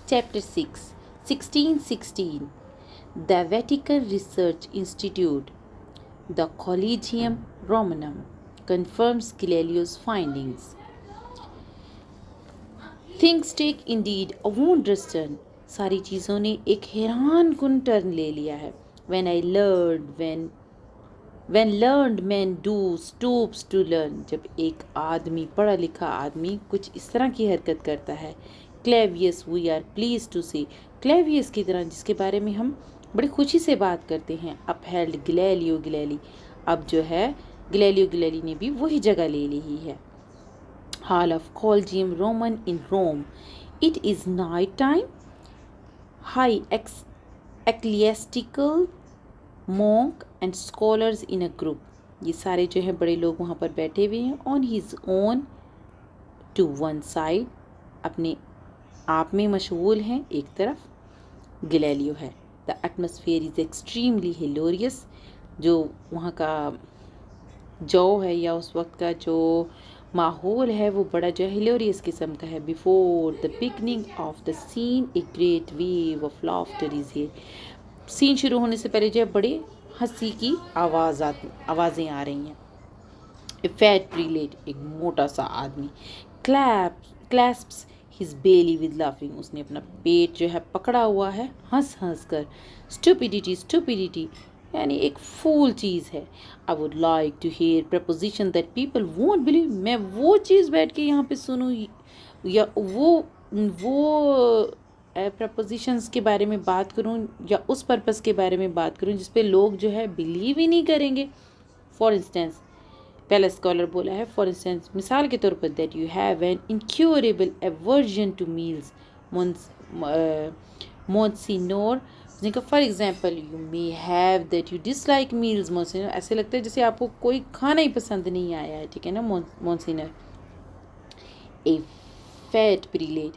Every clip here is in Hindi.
Chapter 6 1616 The Vatican Research Institute, the Collegium Romanum, confirms Galileo's findings. Things take indeed a wondrous turn. सारी चीज़ों ने एक हैरान कुन टर्न ले लिया है. When learned men do stoops to learn, जब एक आदमी, पढ़ा लिखा आदमी कुछ इस तरह की हरकत करता है. Clavius we are pleased to say, Clavius की तरह जिसके बारे में हम बड़ी खुशी से बात करते हैं, upheld Galileo Galilei, अब जो है Galileo Galilei ने भी वही जगह ले ली है. Hall of Collegium Roman in Rome. It is night time. High ecclesiastical monk and scholars in a group. ये सारे जो है बड़े लोग वहाँ पर बैठे हुए हैं. On his own to one side, अपने आप में मशगूल हैं. एक तरफ गैलीलियो है. The atmosphere is extremely hilarious. जो वहाँ का जो है या उस वक्त का जो माहौल है वो बड़ा जो है हिलोरियस किस्म का है. Before the beginning of the scene a great wave of laughter is here. Scene शुरू होने से पहले जो है बड़े हंसी की आवाज़ें आ रही हैं. ए फैट प्रीलेट, एक मोटा सा आदमी, क्लैस्प्स हिज बेली विद लाफिंग, उसने अपना पेट जो है पकड़ा हुआ है हंस हंस कर. स्टूपिडिटी यानी एक फूल चीज़ है. I would like to hear proposition that people won't believe. मैं वो चीज़ बैठ के यहाँ पे सुनूँ या वो प्रपोजिशंस के बारे में बात करूँ या उस पर्पस के बारे में बात करूँ जिस पे लोग जो है बिलीव ही नहीं करेंगे. फॉर इंस्टेंस, पहला स्कॉलर बोला है, फॉर इंस्टेंस मिसाल के तौर पर, that you have an incurable aversion to meals monsignor. उसने कहा for example you may have that you dislike meals monsignor. ऐसे लगता है जैसे आपको कोई खाना ही पसंद नहीं आया है. ठीक है ना मोन्सिनोर. ए फैट प्रीलेट,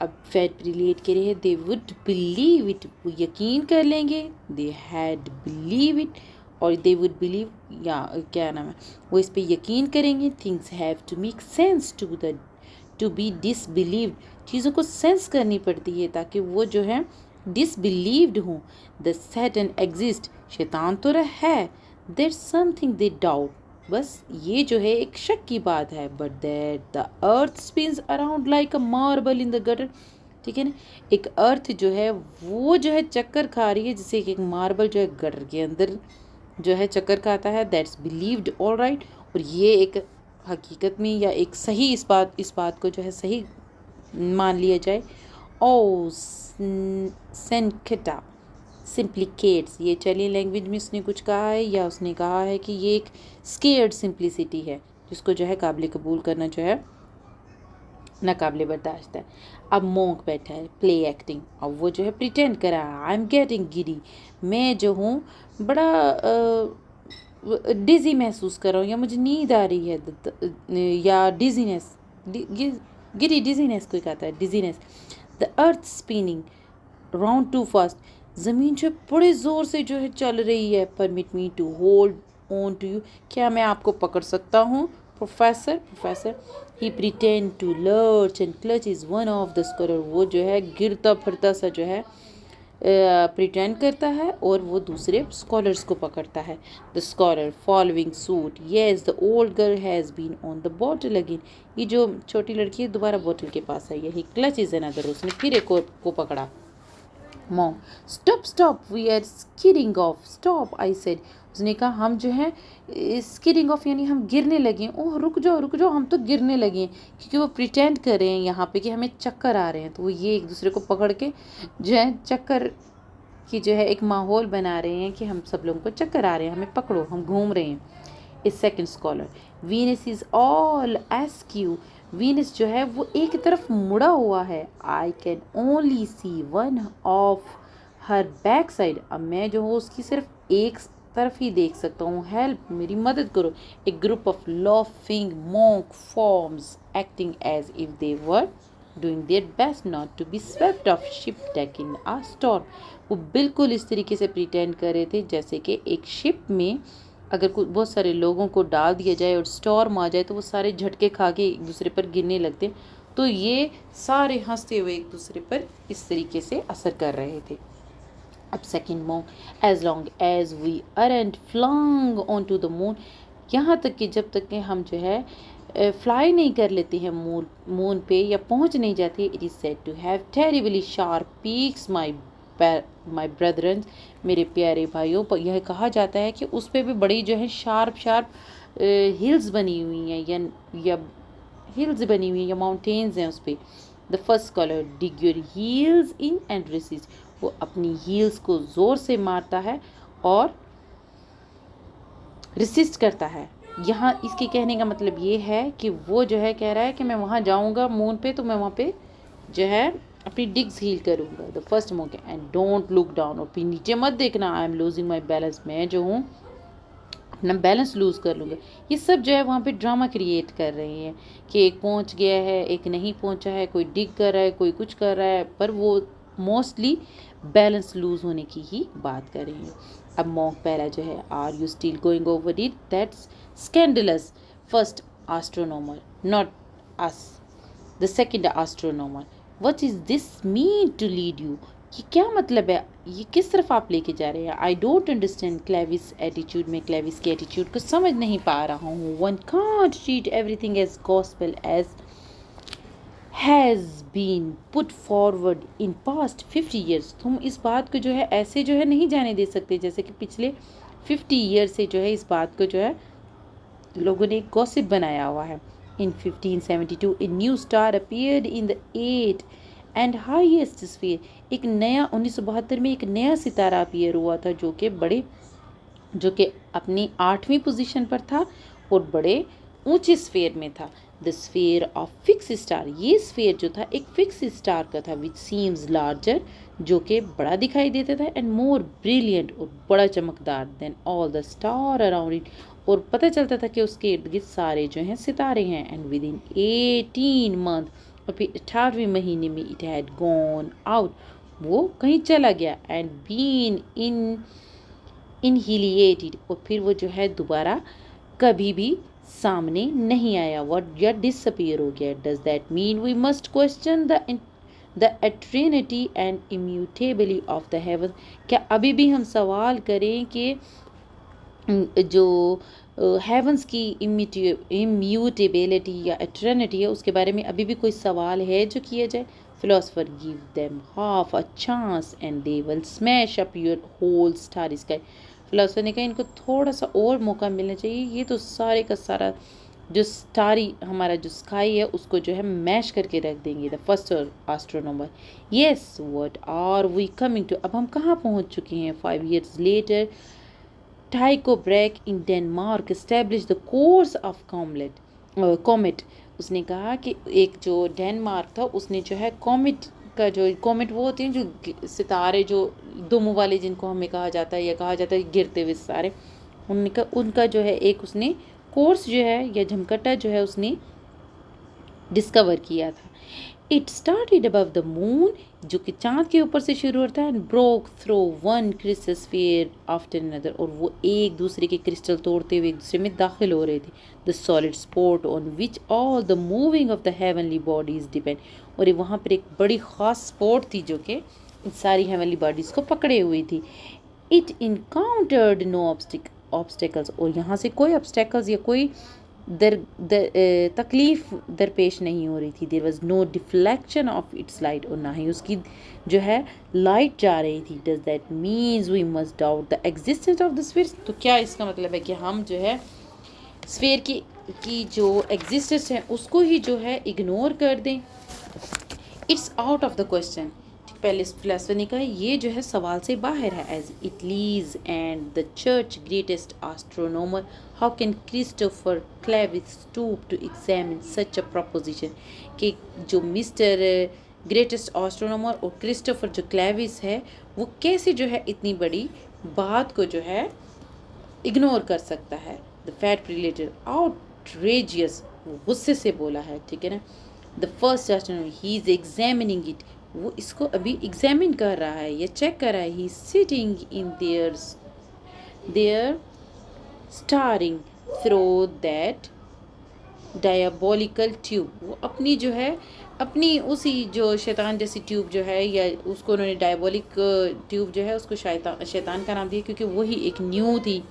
अब फैट प्रीलेट कह रहे हैं दे वुड बिलीव इट, वो यकीन कर लेंगे. दे हैड बिलीव इट और दे वुड बिलीव, या क्या नाम है, वो इस पे यकीन करेंगे. Things have to make sense to be disbelieved. चीज़ों को सेंस करनी पड़ती है ताकि वो जो है डिसबिलीव्ड हों. द सैटन एग्जिस्ट, शैतान तो है. देयर समथिंग दे डाउट, बस ये जो है एक शक की बात है. But that the earth spins around like a marble in the gutter. ठीक है ना, एक अर्थ जो है वो जो है चक्कर खा रही है जैसे कि एक मार्बल जो है गटर के अंदर जो है चक्कर खाता है. That's believed, all right. और ये एक हकीकत में या एक सही इस बात को जो है सही मान लिया जाए. ओ सेंकेटा सिंप्लिकेट्स, ये चलिए लैंग्वेज में उसने कुछ कहा है या उसने कहा है कि ये एक स्केर्ड सिंप्लिसिटी है जिसको जो है काबिल कबूल करना जो है नाकाबिले बर्दाश्त है. अब मोंक बैठा है, प्ले एक्टिंग. अब वो जो है प्रिटेंड कर रहा है, आई एम गेटिंग गिडी, मैं जो हूँ बड़ा डिजी महसूस कर रहा हूँ या मुझे नींद आ रही है, या डिजीनेस, गिरी डिजीनेस कोई कहता है, dizziness. The earth spinning round to fast, ज़मीन जो बड़े ज़ोर से जो है चल रही है. Permit me to hold on to you, क्या मैं आपको पकड़ सकता हूँ professor. He pretend to lurch and clutch is one of the scholar, वो जो है गिरता फिरता सा जो है प्रिटेंड करता है और वो दूसरे स्कॉलर्स को पकड़ता है. The scholar following suit, yes the old girl has been on the bottle again, ये जो छोटी लड़की है दोबारा बोतल के पास आई है. ही क्लच इज अनदर, उसने फिर एक और को पकड़ा. Mom stop we are skidding off. Stop I said, उसने कहा हम जो है स्किडिंग ऑफ यानी हम गिरने लगे. ओह रुक जाओ हम तो गिरने लगे, क्योंकि वो प्रिटेंड कर रहे हैं यहाँ पे कि हमें चक्कर आ रहे हैं. तो वो ये एक दूसरे को पकड़ के जो है चक्कर की जो है एक माहौल बना रहे हैं कि हम सब लोगों को चक्कर आ रहे हैं, हमें पकड़ो, हम घूम रहे हैं. इस second scholar, Venus is all askew, Venus जो है वो एक तरफ मुड़ा हुआ है. I can only see one of her back side, अब मैं जो हूँ उसकी सिर्फ एक तरफ ही देख सकता हूँ. हेल्प, मेरी मदद करो. A group of laughing monk forms acting as if they were doing their best not to be swept off ship deck in a storm. वो बिल्कुल इस तरीके से प्रिटेंड कर रहे थे जैसे कि एक शिप में अगर बहुत सारे लोगों को डाल दिया जाए और स्टॉर्म आ जाए तो वो सारे झटके खा के एक दूसरे पर गिरने लगते हैं. तो ये सारे हंसते हुए एक दूसरे पर इस तरीके से असर कर रहे थे. अब second monk, as long as we aren't flung on to the moon, यहाँ तक कि जब तक कि हम जो है फ्लाई नहीं कर लेते हैं मून पे या पहुंच नहीं जाते. It is said to have terribly sharp peaks my brethren, मेरे प्यारे भाइयों, पर यह कहा जाता है कि उस पर भी बड़ी जो है शार्प शार्प हिल्स बनी हुई हैं या हिल्स बनी हुई हैं या माउंटेन्स हैं उस पर. The first scholar, dig your heels in and resist, वो अपनी हील्स को ज़ोर से मारता है और रिसिस्ट करता है. यहाँ इसके कहने का मतलब ये है कि वो जो है कह रहा है कि मैं वहाँ जाऊँगा मून पे, तो मैं वहाँ पे जो है अपनी डिग्स हील करूँगा. The first monk, and don't look down, और फिर नीचे मत देखना. I am losing my balance, मैं जो हूँ अपना बैलेंस लूज़ कर लूँगा. ये सब जो है वहाँ पे ड्रामा क्रिएट कर रहे हैं कि एक पहुँच गया है, एक नहीं पहुँचा है, कोई डिग कर रहा है, कोई कुछ कर रहा है, पर वो मोस्टली बैलेंस लूज होने की ही बात कर रहे हैं. अब मॉन्क पहला जो है, are you still going over it, that's scandalous. First astronomer, not us. The second astronomer, what is this mean to lead you, ये क्या मतलब है, ये किस तरफ आप लेके जा रहे हैं. I don't understand Clavius attitude, में क्लेविस के एटीट्यूड को समझ नहीं पा रहा हूँ. One can't treat everything as gospel as has been put forward in past 50 years. तुम इस बात को जो है ऐसे जो है नहीं जाने दे सकते जैसे कि पिछले 50 ईयर से जो है इस बात को जो है लोगों ने एक गॉसिप बनाया हुआ है. In 1572 a new star appeared in the 8th and highest sphere. एक नया 1972 में एक नया सितारा अपीयर हुआ था जो कि अपनी 8वीं पोजीशन पर था और बड़े ऊंचे स्फीयर में था. The sphere of fix star, ये स्फीयर जो था एक फिक्स स्टार का था. विच सीम्स लार्जर, जो कि बड़ा दिखाई देता था, एंड मोर ब्रिलियंट, और बड़ा चमकदार, than all the star around it, और पता चलता था कि उसके इर्द गिर्द सारे जो हैं सितारे हैं. एंड विद इन 18 मंथ, और फिर 18वें महीने में इट हैड गॉन आउट, वो कहीं चला गया. एंड बीन इनहिलिएटेड, और फिर वो जो है दोबारा कभी भी सामने नहीं आया. व्हाट, या डिसअपीयर हो गया. Does that mean we must question the eternity and immutability of the heaven, क्या अभी भी हम सवाल करें कि जो हेवंस की इम्यूटेबिलिटी या एटर्निटी है उसके बारे में अभी भी कोई सवाल है जो किया जाए. Philosopher, give them half a chance and they will smash up your whole star sky. Philosopher ने कहा इनको थोड़ा सा और मौका मिलना चाहिए, ये तो सारे का सारा जो स्टारी हमारा जो स्काई है उसको जो है मैश करके रख देंगे. The first astronomer, yes what are we coming to, अब हम कहाँ पहुँच चुके हैं. 5 years later, Tycho Brahe in Denmark establish the course of comet. उसने कहा कि एक जो डेनमार्क था उसने जो है कॉमेट का, जो कॉमेट वो होते हैं जो सितारे जो दुम वाले जिनको हमें कहा जाता है या कहा जाता है गिरते हुए सितारे, उनका जो है एक उसने कोर्स जो है या झमकटा जो है उसने डिस्कवर किया था. It started above the moon, जो कि चांद के ऊपर से शुरू होता है, and broke through one crystal sphere after another, और वो एक दूसरे के क्रिस्टल तोड़ते हुए एक दूसरे में दाखिल हो रहे थे. The solid spot on which all the moving of the heavenly bodies depend, और ये वहाँ पर एक बड़ी ख़ास स्पॉट थी जो कि इन सारी हेवनली बॉडीज़ को पकड़े हुई थी. इट इनकाउंटर्ड नो ऑब्स्टेकल्स, और यहाँ से कोई ऑब्स्टेकल्स या कोई तकलीफ दरपेश नहीं हो रही थी. There was no deflection of its light, और ना ही उसकी जो है लाइट जा रही थी. Does that means we must doubt the existence of the sphere, तो क्या इसका मतलब है कि हम जो है स्फीयर की जो एग्जिस्टेंस है उसको ही जो है इग्नोर कर दें. It's out of the question, पहले फिलोसफर ने कहा ये जो है सवाल से बाहर है. As Italy's and the church greatest astronomer, how can Christopher Clavius stoop to examine such a proposition, कि जो मिस्टर ग्रेटेस्ट एस्ट्रोनॉमर और क्रिस्टोफर जो क्लेविस है वो कैसे जो है इतनी बड़ी बात को जो है इग्नोर कर सकता है. द फैट रिलेटेड आउटरेजियस, गुस्से से बोला है, ठीक है ना. The first astronomer, he is examining it, वो इसको अभी एग्जामिन कर रहा है या चेक कर रहा है. He sitting in there staring through that diabolical tube, वो अपनी जो है अपनी उसी जो शैतान जैसी ट्यूब जो है, या उसको उन्होंने डायबोलिक ट्यूब जो है उसको शैतान का नाम दिया, क्योंकि वही एक न्यू थी,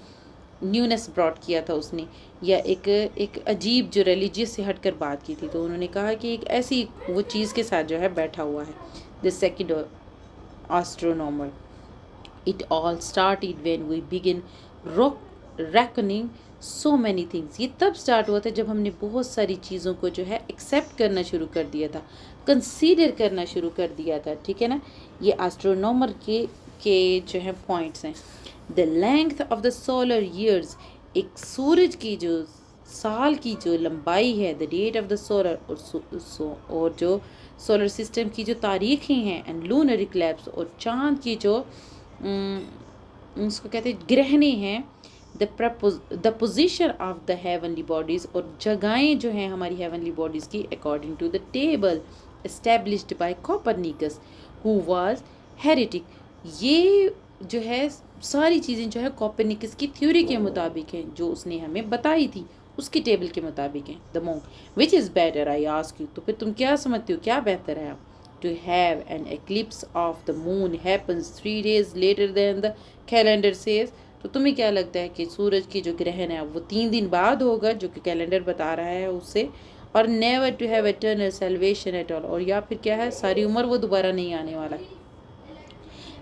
न्यूनेस ब्रॉट किया था उसने, या एक अजीब जो रिलीजियस से हटकर बात की थी। तो उन्होंने कहा कि एक ऐसी वो चीज़ के साथ जो है बैठा हुआ है, the second astronomer. It all started when we began reckoning so many things. ये तब स्टार्ट हुआ था जब हमने बहुत सारी चीज़ों को जो है एक्सेप्ट करना शुरू कर दिया था, कंसीडर करना शुरू कर दिया था, ठीक है ना। ये एस्ट्रोनॉमर के जो है पॉइंट्स हैं। The length of the solar years, एक सूरज की जो साल की जो लंबाई है, the date of the solar, और जो सोलर सिस्टम की जो तारीखें हैं, एंड लूनर इक्लिप्स, और चांद की जो उसको कहते हैं ग्रहणे हैं, the position of the heavenly bodies, और जगहें जो हैं हमारी हेवनली बॉडीज़ की, according to the table established by Copernicus who was heretic. ये जो है सारी चीज़ें जो है कोपरनिकस की थ्योरी के मुताबिक हैं, जो उसने हमें बताई थी उसकी टेबल के मुताबिक हैं। The monk which is better I ask you, तो फिर तुम क्या समझते हो क्या बेहतर है? To have an eclipse of the moon happens 3 days later than the calendar says. तो तुम्हें क्या लगता है कि सूरज की जो ग्रहण है वो 3 दिन बाद होगा, जो कि कैलेंडर बता रहा है उससे, और never to have eternal salvation at all, और या फिर क्या है, सारी उम्र वो दोबारा नहीं आने वाला।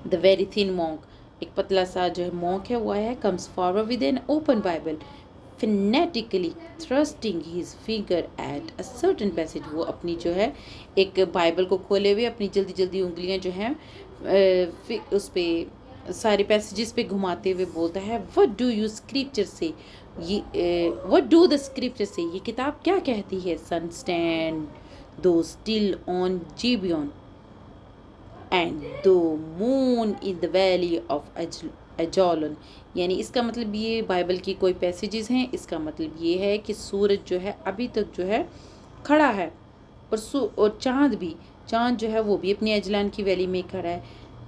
The very thin monk, एक पतला सा जो है monk है वो है, comes forward with an open Bible, fanatically thrusting his finger at a certain passage. वो अपनी जो है एक बाइबल को खोले हुए अपनी जल्दी जल्दी उंगलियां जो हैं उस पे सारे पैसेजेस पे घुमाते हुए बोलता है, व्हाट डू यू स्क्रिप्चर से, ये व्हाट डू द स्क्रिप्चर से, ये किताब क्या कहती है? Sun stand thou still on Gibeon and thou moon in the valley of Ajalon. यानी इसका मतलब ये बाइबल की कोई पैसेजेस हैं, इसका मतलब ये है कि सूरज जो है अभी तक जो है खड़ा है, और चांद जो है वो भी अपनी एजलान की वैली में खड़ा है।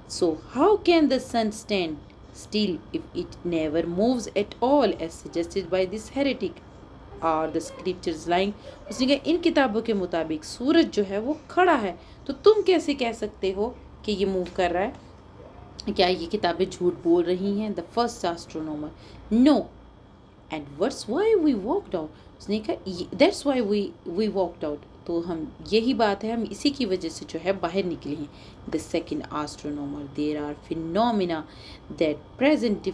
So how can the sun stand still if it never moves at all as suggested by this heretic और द स्क्रिप्चर्स लाइंग। उसने कहा इन किताबों के मुताबिक सूरज जो है वो खड़ा है, तो तुम कैसे कह सकते हो कि ये मूव कर रहा है? क्या ये किताबें झूठ बोल रही हैं? The first astronomer, no, and what's why we walked out. उसने कहा that's why we walked out, तो हम यही बात है, हम इसी की वजह से जो है बाहर निकले हैं। The second astronomer, there are phenomena that present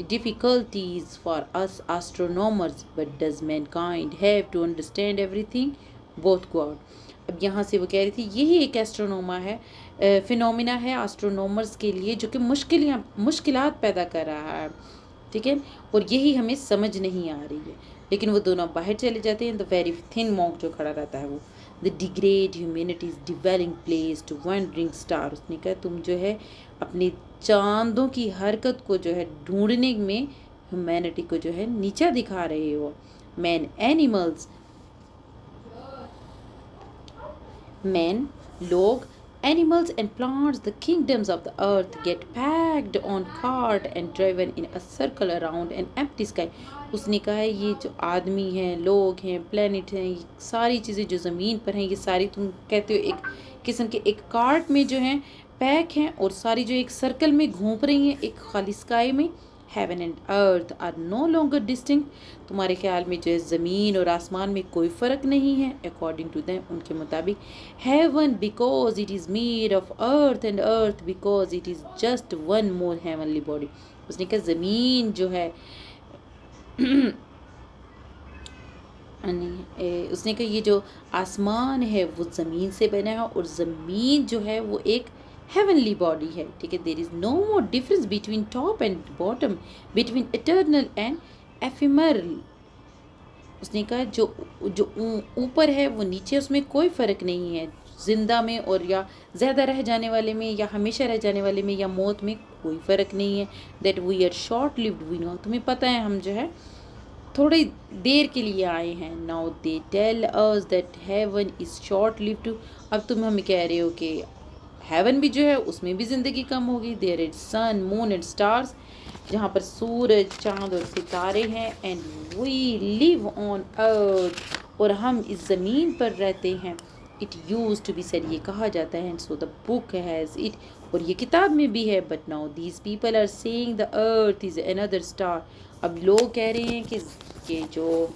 difficulties for us astronomers, but does mankind have to understand everything? Both go out. अब यहाँ से वो कह रही थी यही एक एस्ट्रोनोमा है, फिनोमिना है एस्ट्रोनॉमर्स के लिए, जो कि मुश्किलात पैदा कर रहा है, ठीक है, और यही हमें समझ नहीं आ रही है। लेकिन वो दोनों बाहर चले जाते हैं। द वेरी थिन मॉन्क जो खड़ा रहता है वो, the degrade humanity's dwelling place to wandering star. उसने कहा तुम जो है अपनी चांदों की हरकत को जो है ढूंढने में ह्यूमैनिटी को जो है नीचा दिखा रहे हो। Man animals, men, log, animals and plants, the kingdoms of the earth get packed on cart and driven in a circle around an empty sky. उसने कहा है ये जो आदमी हैं, लोग हैं, प्लेनेट हैं, ये सारी चीज़ें जो ज़मीन पर हैं, ये सारी तुम कहते हो एक किस्म के एक कार्ट में जो हैं पैक हैं, और सारी जो एक सर्कल में घूम रही हैं एक खाली स्काई में। Heaven and earth are no longer distinct, तुम्हारे ख्याल में जो है ज़मीन और आसमान में कोई फ़र्क नहीं है, अकॉर्डिंग टू दैम, उनके मुताबिक। Heaven because it is made of earth, and earth because it is just one more heavenly body. उसने कहा ज़मीन जो है उसने कहा ये जो आसमान है वो ज़मीन से बना है, और ज़मीन जो है वो एक हेवनली बॉडी है, ठीक है। There is no more difference between top and bottom, between eternal and ephemeral. उसने कहा जो ऊपर है वो नीचे, उसमें कोई फ़र्क नहीं है, जिंदा में और या ज़्यादा रह जाने वाले में, या हमेशा रह जाने वाले में, या मौत में कोई फ़र्क नहीं है। That we are short lived, we know, तुम्हें पता है हम जो है थोड़ी देर के लिए आए हैं। Now they tell us that heaven is short lived. अब तुम हमें कह रहे हो कि हेवन भी जो है उसमें भी ज़िंदगी कम होगी। There is sun, moon and stars, जहाँ पर सूरज, चाँद और सितारे हैं। And we live on earth, और हम इस ज़मीन पर रहते हैं। It use to be said, ये कहा जाता है, and so the book has it, और ये किताब में भी है, but now these people are saying the earth is another star. अब लोग कह रहे हैं कि जो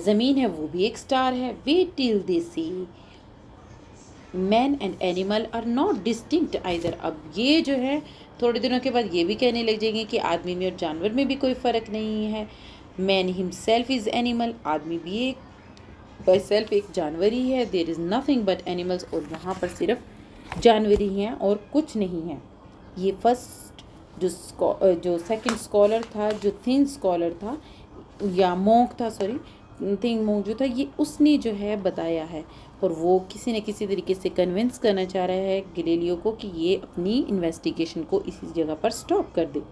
ज़मीन है वो भी एक स्टार है। Wait till they see man and animal are not distinct either. अब ये जो है थोड़े दिनों के बाद ये भी कहने लग जाएंगे कि आदमी में और जानवर में भी कोई फ़र्क नहीं है। मैन हिमसेल्फ इज़ एनिमल, आदमी भी एक बाय सेल्फ एक जानवर ही है। There is nothing but animals, और यहाँ पर सिर्फ जानवर ही हैं और कुछ नहीं है। ये फर्स्ट जो सेकंड स्कॉलर था, जो थिन स्कॉलर था या मोंक था, सॉरी थिंग मोंक जो था, ये उसने जो है बताया है, और वो किसी न किसी तरीके से कन्विंस करना चाह रहा है गैलीलियो को कि ये अपनी इन्वेस्टिगेशन को इसी जगह पर स्टॉप कर दे।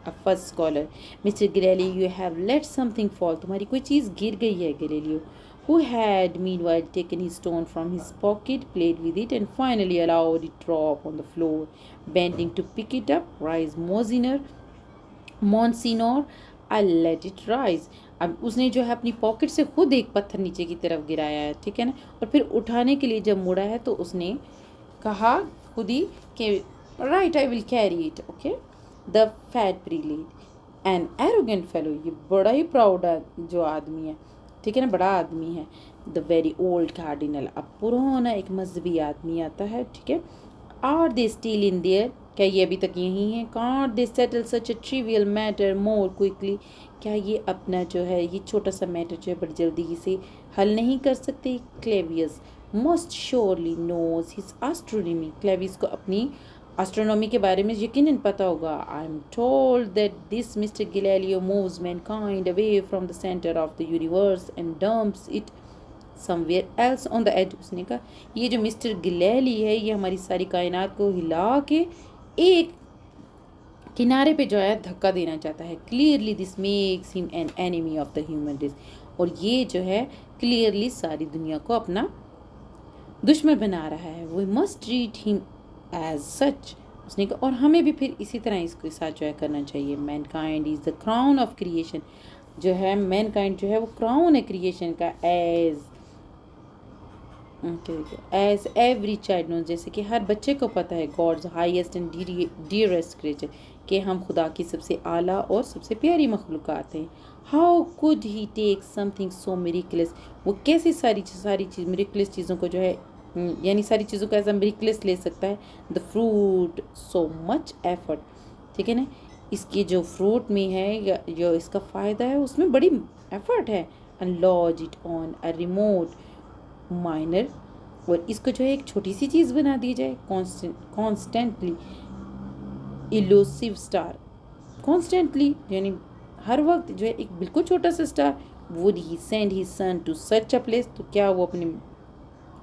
अब first scholar, mister Galileo you have let something fall, तुम्हारी कोई चीज़ गिर गई है Galileo. Who had meanwhile taken his stone from his pocket, played with it, and finally allowed it drop on the floor. Bending to pick it up, rise Monsignor, I'll let it rise. अब उसने जो है अपनी पॉकेट से खुद एक पत्थर नीचे की तरफ गिराया है, ठीक है ना, और फिर उठाने के लिए जब मुड़ा है तो उसने कहा खुद ही कि right I will carry it, okay. The fat prelate an arrogant fellow, ये बड़ा ही प्राउड जो आदमी है, ठीक है ना, बड़ा आदमी है। द वेरी ओल्ड कार्डिनल, अब पुराना एक मजहबी आदमी आता है, ठीक है। Are they still in there, क्या ये अभी तक यहीं हैं। Can't they settle such a trivial matter more quickly, क्या ये अपना जो है ये छोटा सा मैटर जो है बड़ी जल्दी से हल नहीं कर सकते। Clavius most surely knows his astronomy, Clavius को अपनी एस्ट्रोनॉमी के बारे में यकीनन पता होगा। I am told that this Mister Galileo moves mankind away from the centre of the universe and dumps it somewhere else on the edge. उसने कहा ये जो मिस्टर गैलीली है ये हमारी सारी कायनात को हिला के एक किनारे पे जो है धक्का देना चाहता है। Clearly this makes him an enemy of the human race, और ये जो है क्लियरली सारी दुनिया को अपना दुश्मन बना रहा है। We must treat him as such, उसने कहा, और हमें भी फिर इसी तरह इसके साथ जो है करना चाहिए। Mankind is the crown of creation, जो है मैनकाइंड जो है वो क्राउन है क्रिएशन का। एज एवरी चाइल्ड नोज, जैसे कि हर बच्चे को पता है, God's highest and dearest creature, कि हम खुदा की सबसे आला और सबसे प्यारी मखलूक़ात हैं। How could he take something so miraculous, वो कैसे सारी चीज़ मिरेकलस चीज़ों को जो है यानी सारी चीज़ों का ऐसा मिरेकलस ले सकता है। The fruit so much effort, ठीक है ना, इसके जो फ्रूट में है या जो इसका फ़ायदा है उसमें बड़ी एफर्ट है। And lodge it on a remote minor, और इसको जो है एक छोटी सी चीज़ बना दी जाए। कॉन्स्टेंटली इलूसिव स्टार, कॉन्स्टेंटली यानी हर वक्त जो है एक बिल्कुल छोटा सा star. Would he send he son to such a place, तो क्या वो अपने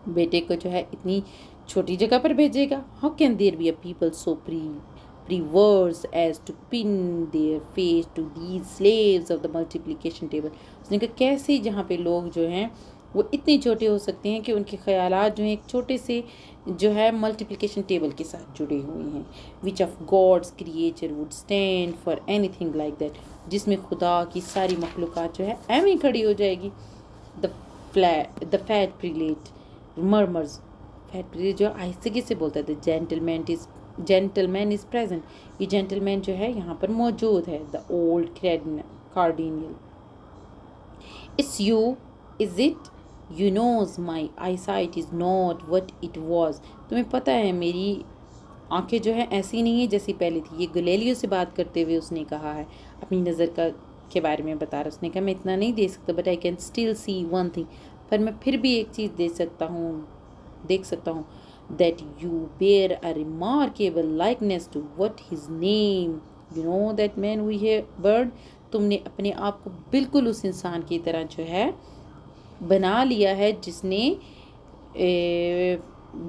बेटे को जो है इतनी छोटी जगह पर भेजेगा। How can there be a people so perverse as to pin their faith to these slaves of the multiplication table, उसने कहा कैसे जहाँ पे लोग जो हैं वो इतने छोटे हो सकते हैं कि उनके ख्यालात जो हैं एक छोटे से जो है मल्टीप्लिकेशन टेबल के साथ जुड़े हुए हैं। Which of God's creature would stand for anything like that, जिसमें खुदा की सारी मखलूक़ात जो है एवं खड़ी हो जाएगी। The fat prelate murmurs, fat prelate जो आहिस्ते से बोलता है, द जेंटलमैन इज प्रेजेंट, ये जेंटलमैन जो है यहाँ पर मौजूद है। The old cardinal, it's you is it, you knows my eyesight is not what it was, तुम्हें पता है मेरी आंखें जो है ऐसी नहीं है जैसी पहले थी। ये गैलीलियो से बात करते हुए उसने कहा है, अपनी नज़र का के बारे में बता रहा, उसने कहा मैं इतना नहीं दे सकता, but I can still see one thing, पर मैं फिर भी एक चीज़ देख सकता हूँ, that you bear a remarkable likeness to what his name, you know that man we have burned, तुमने अपने आप को बिल्कुल उस इंसान की तरह जो है बना लिया है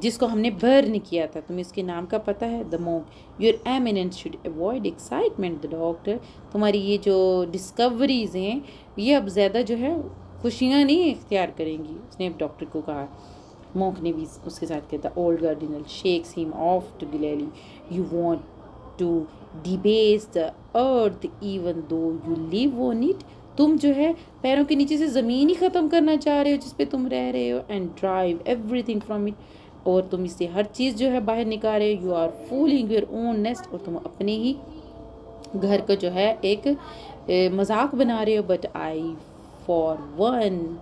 जिसको हमने बर्न किया था, तुम्हें इसके नाम का पता है। The monk your eminence should avoid excitement, the doctor, तुम्हारी ये जो डिस्कवरीज हैं ये अब ज़्यादा जो है खुशियाँ नहीं इख्तियार करेंगी, उसने डॉक्टर को कहा। मोंक ने भी उसके साथ किया था। Old cardinal shakes him off to Galilei, you want to debase the earth even though you live on it, तुम जो है पैरों के नीचे से ज़मीन ही ख़त्म करना चाह रहे हो जिस पे तुम रह रहे हो, and drive everything from it, और तुम इससे हर चीज़ जो है बाहर निकाल रहे हो। You are fooling your own nest, और तुम अपने ही घर का जो है एक मजाक बना रहे हो। But I for one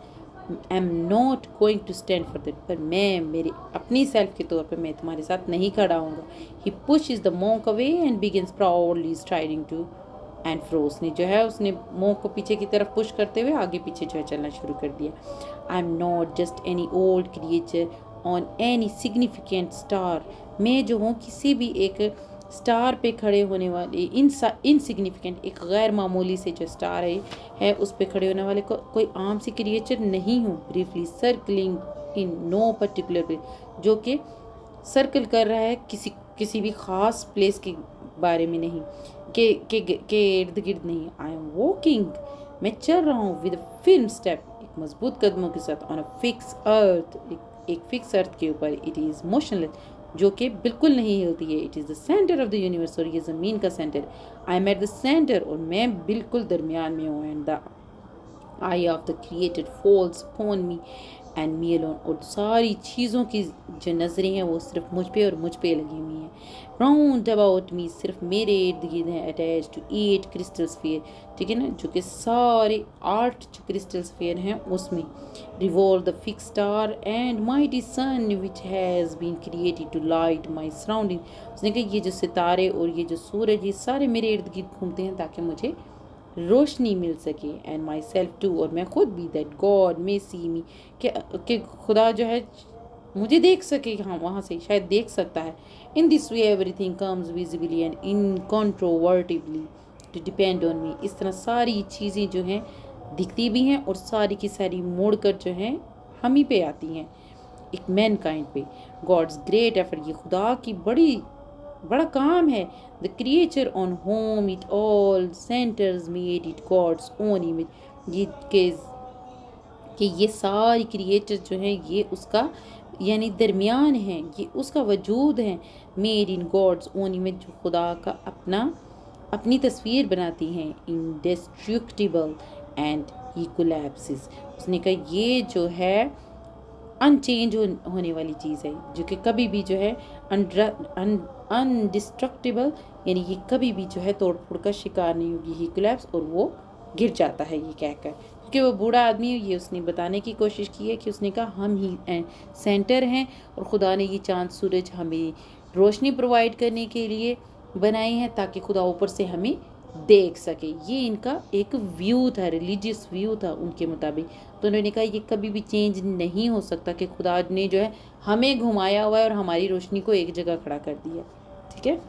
am not going to stand for that, पर मैं मेरी अपनी सेल्फ के तौर पर मैं तुम्हारे साथ नहीं खड़ा हूँगा। He pushes the monk away and begins proudly striding to and fro, उसने जो है उसने मॉन्क को पीछे की तरफ पुश करते हुए आगे पीछे जो है चलना शुरू कर दिया। I am not just any old creature on any significant star, मैं जो हूँ किसी भी एक स्टार पे खड़े होने वाले इनसिग्निफिकेंट एक गैर मामूली से जो स्टार है उस पे खड़े होने वाले कोई आम सी क्रिएचर नहीं हूँ। Briefly circling in no particular place, जो कि सर्कल कर रहा है किसी भी ख़ास प्लेस के बारे में नहीं, के इर्द गिर्द नहीं। आई एम वॉकिंग, मैं चल रहा हूँ विद फिल्म स्टेप, एक मजबूत कदमों के साथ, ऑन अ फिक्स अर्थ, एक फिक्स अर्थ के ऊपर। इट इज़ मोशनलेस, जो कि बिल्कुल नहीं हिलती है। It is the centre of the universe, और ये ज़मीन का centre. I am at the centre, और मैं बिल्कुल दरमियान में हूँ। And the I of the created false upon me and me alone, और सारी चीज़ों की जो नज़रें हैं वो सिर्फ मुझ पे और मुझ पे लगी हुई हैं। राउंड अबाउट मी, सिर्फ मेरे इर्द गिर्द हैं, अटैच टू 8 क्रिस्टल स्फीयर, ठीक है ना, जो कि सारे 8 जो क्रिस्टल स्फीयर हैं उसमें revolve the fix star and mighty sun which has been created to light my surrounding. उसने कहा ये जो सितारे और ये जो सूरज ये सारे मेरे इर्द गिर्द घूमते हैं ताकि मुझे रोशनी मिल सके। एंड माई सेल्फ टू, और मैं खुद भी, दैट गॉड मे सी मी, कि खुदा जो है मुझे देख सके, हाँ वहाँ से शायद देख सकता है। In this way everything comes visibly and incontrovertibly to depend on me, इस तरह सारी चीज़ें जो हैं दिखती भी हैं और सारी की सारी मोड़ कर जो हैं हम ही पे आती हैं, एक मैन काइंड पे। गॉड्स ग्रेट एफर्ट, ये खुदा की बड़ा काम है। The creature on whom it all centers made it God's own image, ये कि ये सारी क्रिएचर जो हैं ये उसका यानी दरमियान है, ये उसका वजूद है। Made in God's own image, जो खुदा का अपनी तस्वीर बनाती हैं। इंडेस्ट्रक्टिबल एंड ही कोलैप्सेस, उसने कहा ये जो है अनचेंज होने वाली चीज़ है, जो कि कभी भी जो है अनडिस्ट्रक्टिबल, यानी ये कभी भी जो है तोड़ फोड़ का शिकार नहीं होगी। ही कोलैप्स, और वो गिर जाता है ये कहकर, क्योंकि वो बूढ़ा आदमी ये उसने बताने की कोशिश की है कि उसने कहा हम ही सेंटर हैं और खुदा ने ये चांद सूरज हमें रोशनी प्रोवाइड करने के लिए बनाए हैं ताकि खुदा ऊपर से हमें देख सके। ये इनका एक व्यू था, रिलीजियस व्यू था उनके मुताबिक। तो उन्होंने कहा ये कभी भी चेंज नहीं हो सकता कि खुदा ने जो है हमें घुमाया हुआ है और हमारी रोशनी को एक जगह खड़ा कर दिया, ठीक है।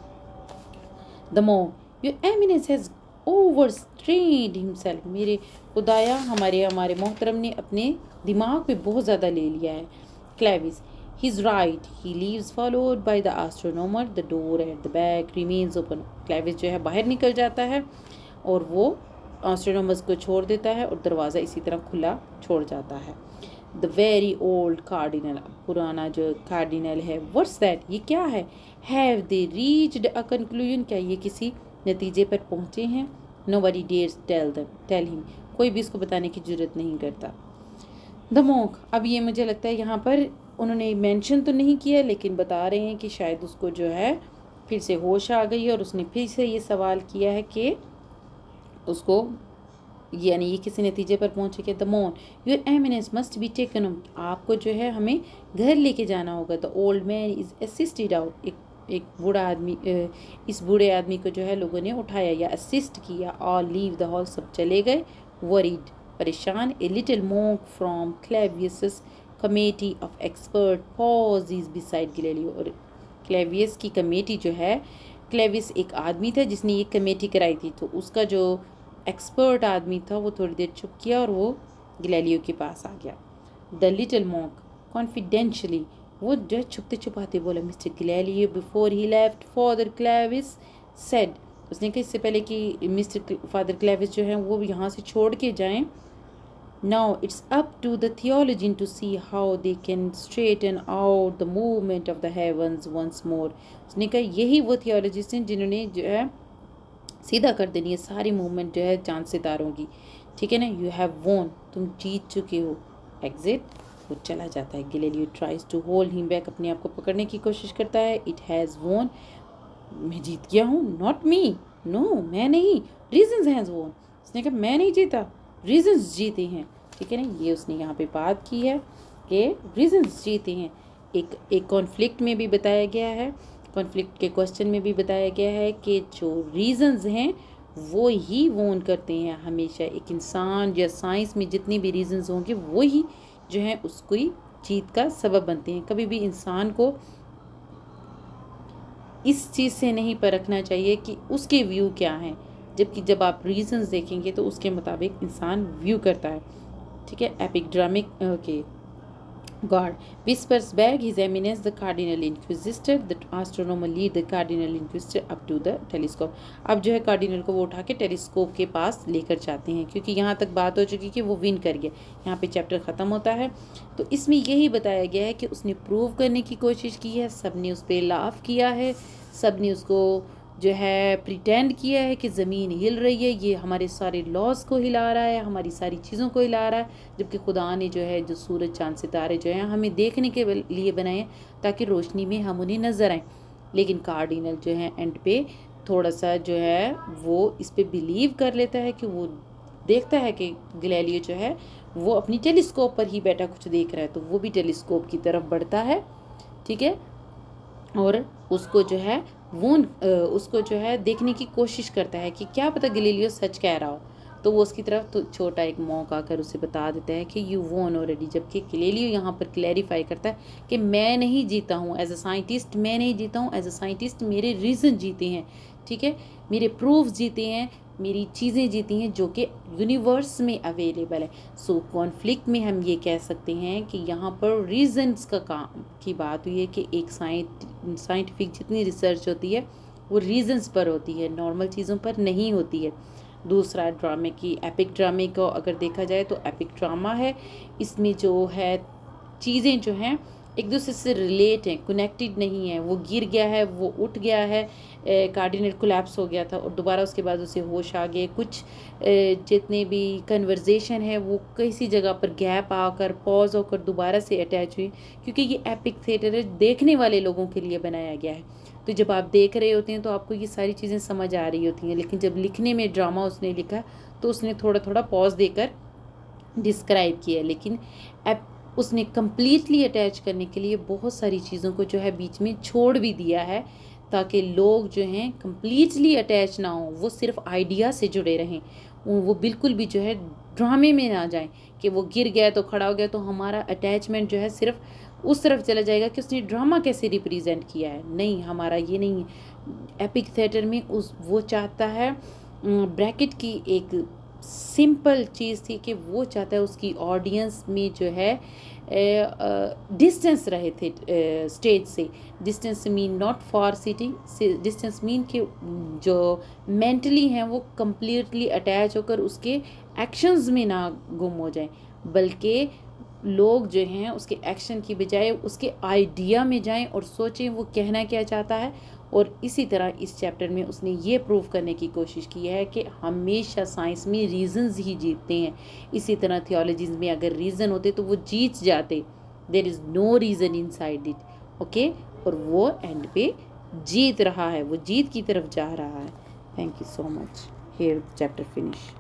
The more your eminence has overstrained himself, मेरे खुदाया हमारे मोहतरम ने अपने दिमाग पे बहुत ज़्यादा ले लिया है। Clavis, he is right, he leaves followed by the astronomer, the door at the back remains open। Clavis जो है बाहर निकल जाता है और वो एस्ट्रोनॉमर्स को छोड़ देता है और दरवाज़ा इसी तरह खुला छोड़ जाता है। द वेरी ओल्ड कार्डिनल, पुराना जो कार्डिनल है, व्हाट्स दैट, ये क्या है। Have they reached a conclusion, क्या ये किसी नतीजे पर पहुँचे हैं। नोबडी डेयर्स टेल हिम, कोई भी इसको बताने की जरूरत नहीं करता। द मोंक, अब ये मुझे लगता है यहाँ पर उन्होंने मेंशन तो नहीं किया लेकिन बता रहे हैं कि शायद उसको जो है फिर से होश आ गई और उसने फिर से ये सवाल किया है कि उसको यानी ये किसी नतीजे पर पहुँचे कि द मोन your eminence must be taken, आपको जो है हमें घर लेके जाना होगा। The old man is assisted out, एक बूढ़ा आदमी, इस बूढ़े आदमी को जो है लोगों ने उठाया या असिस्ट किया। और लीव द हॉल, सब चले गए। वरीड, परेशान। A little monk from Clavius committee of expert pause beside Galileo, और क्लेवियस की कमेटी जो है, क्लेवियस एक आदमी था जिसने ये कमेटी कराई थी, तो उसका जो एक्सपर्ट आदमी था वो थोड़ी देर चुप किया और वो गैलीलियो के पास आ गया। द लिटिल मोंक कॉन्फिडेंशियली, वो जो है छुपते छुपाते बोला, mister Galileo before he left father Clavis said, उसने कहा इससे पहले कि मिस्टर फादर क्लेविस जो है वो यहाँ से छोड़ के जाएं, now it's up to the theologian to see how they can straighten out the movement of the heavens once more। उसने कहा यही वो थियोलॉजिस्ट हैं जिन्होंने जो है सीधा कर देनी है सारी मूवमेंट जो है चांद सितारों की। ठीक है ना, यू हैव वोन, तुम जीत चुके हो। एग्जिट, वो चला जाता है। Galileo tries to hold him back, अपने आप को पकड़ने की कोशिश करता है। इट हैज़ वोन, मैं जीत गया हूँ, नॉट मी, नो मैं नहीं, रीजंस हैज़ वोन, उसने कहा मैं नहीं जीता, रीजंस जीते हैं। ठीक है ना, ये उसने यहाँ पे बात की है कि रीजंस जीते हैं। एक कॉन्फ्लिक्ट में भी बताया गया है, कॉन्फ्लिक्ट के क्वेश्चन में भी बताया गया है कि जो रीजंस हैं वो ही वोन करते हैं हमेशा। एक इंसान या साइंस में जितने भी रीजंस होंगे वो ही जो है उसको ही जीत का सबब बनते हैं। कभी भी इंसान को इस चीज़ से नहीं परखना चाहिए कि उसके व्यू क्या हैं, जबकि जब आप रीजंस देखेंगे तो उसके मुताबिक इंसान व्यू करता है। ठीक है, epic dramatic okay God whispers back His Eminence the Cardinal Inquisitor. The astronomer lead the Cardinal Inquisitor up to the telescope. अब जो है कार्डिनल को वो उठा के टेलीस्कोप के पास लेकर जाते हैं, क्योंकि यहाँ तक बात हो चुकी कि वो विन कर गया। यहाँ पे चैप्टर ख़त्म होता है। तो इसमें यही बताया गया है कि उसने प्रूव करने की कोशिश की है, सब ने उस पर लाफ किया है, सब ने उसको जो है प्रिटेंड किया है कि ज़मीन हिल रही है, ये हमारे सारे लॉज को हिला रहा है, हमारी सारी चीज़ों को हिला रहा है, जबकि खुदा ने जो है जो सूरज चांद सितारे जो हैं हमें देखने के लिए बनाए हैं ताकि रोशनी में हम उन्हें नज़र आएँ। लेकिन कार्डिनल जो है एंड पे थोड़ा सा जो है वो इस पे बिलीव कर लेता है कि वो देखता है कि गैलीलियो जो है वो अपनी टेलीस्कोप पर ही बैठा कुछ देख रहा है, तो वो भी टेलीस्कोप की तरफ बढ़ता है। ठीक है, और उसको जो है उसको जो है देखने की कोशिश करता है कि क्या पता गैलीलियो सच कह रहा हो। तो वो उसकी तरफ तो छोटा एक मौका आकर उसे बता देता है कि यू वोन ऑलरेडी, जबकि गैलीलियो यहाँ पर क्लैरिफाई करता है कि मैं नहीं जीता हूँ एज अ साइंटिस्ट, मैं नहीं जीता हूँ एज अ साइंटिस्ट, मेरे रीज़न जीते हैं। ठीक है, मेरे प्रूफ्स जीते हैं, मेरी चीज़ें जीती हैं जो कि यूनिवर्स में अवेलेबल है। सो कॉन्फ्लिक्ट में हम ये कह सकते हैं कि यहाँ पर रीजंस का काम की बात हुई है कि एक साइंटिफिक जितनी रिसर्च होती है वो रीजंस पर होती है, नॉर्मल चीज़ों पर नहीं होती है। दूसरा ड्रामे की एपिक ड्रामे को अगर देखा जाए तो एपिक ड्रामा है, इसमें जो है चीज़ें जो हैं एक दूसरे से रिलेट हैं, कनेक्टेड नहीं है। वो गिर गया है, वो उठ गया है, कार्डिनल कोलैप्स हो गया था और दोबारा उसके बाद उसे होश आ गए। कुछ जितने भी कन्वर्जेशन है वो किसी जगह पर गैप आकर पॉज होकर दोबारा से अटैच हुई, क्योंकि ये एपिक थिएटर है, देखने वाले लोगों के लिए बनाया गया है। तो जब आप देख रहे होते हैं तो आपको ये सारी चीज़ें समझ आ रही होती हैं, लेकिन जब लिखने में ड्रामा उसने लिखा तो उसने थोड़ा थोड़ा पॉज देकर डिस्क्राइब किया, लेकिन उसने कम्प्लीटली अटैच करने के लिए बहुत सारी चीज़ों को जो है बीच में छोड़ भी दिया है ताकि लोग जो हैं कम्प्लीटली अटैच ना हो, वो सिर्फ आइडिया से जुड़े रहें, वो बिल्कुल भी जो है ड्रामे में ना जाएं कि वो गिर गया तो खड़ा हो गया तो हमारा अटैचमेंट जो है सिर्फ उस तरफ चला जाएगा कि उसने ड्रामा कैसे रिप्रेजेंट किया है। नहीं, हमारा ये नहीं है। एपिक थिएटर में वो चाहता है ब्रैकेट की एक सिंपल चीज़ थी कि वो चाहता है उसकी ऑडियंस में जो है डिस्टेंस रहे थे स्टेज से। Distance mean not for sitting, distance mean कि जो मेंटली हैं वो कम्प्लीटली अटैच होकर उसके एक्शंस में ना गुम हो जाएं, बल्कि लोग जो हैं उसके एक्शन की बजाय उसके आइडिया में जाएं और सोचें वो कहना क्या चाहता है। और इसी तरह इस चैप्टर में उसने ये प्रूव करने की कोशिश की है कि हमेशा साइंस में रीजंस ही जीतते हैं। इसी तरह थियोलॉजीज में अगर रीज़न होते तो वो जीत जाते, there is no reason inside it. Okay, और वो एंड पे जीत रहा है, वो जीत की तरफ जा रहा है। Thank you so much. Here chapter finish.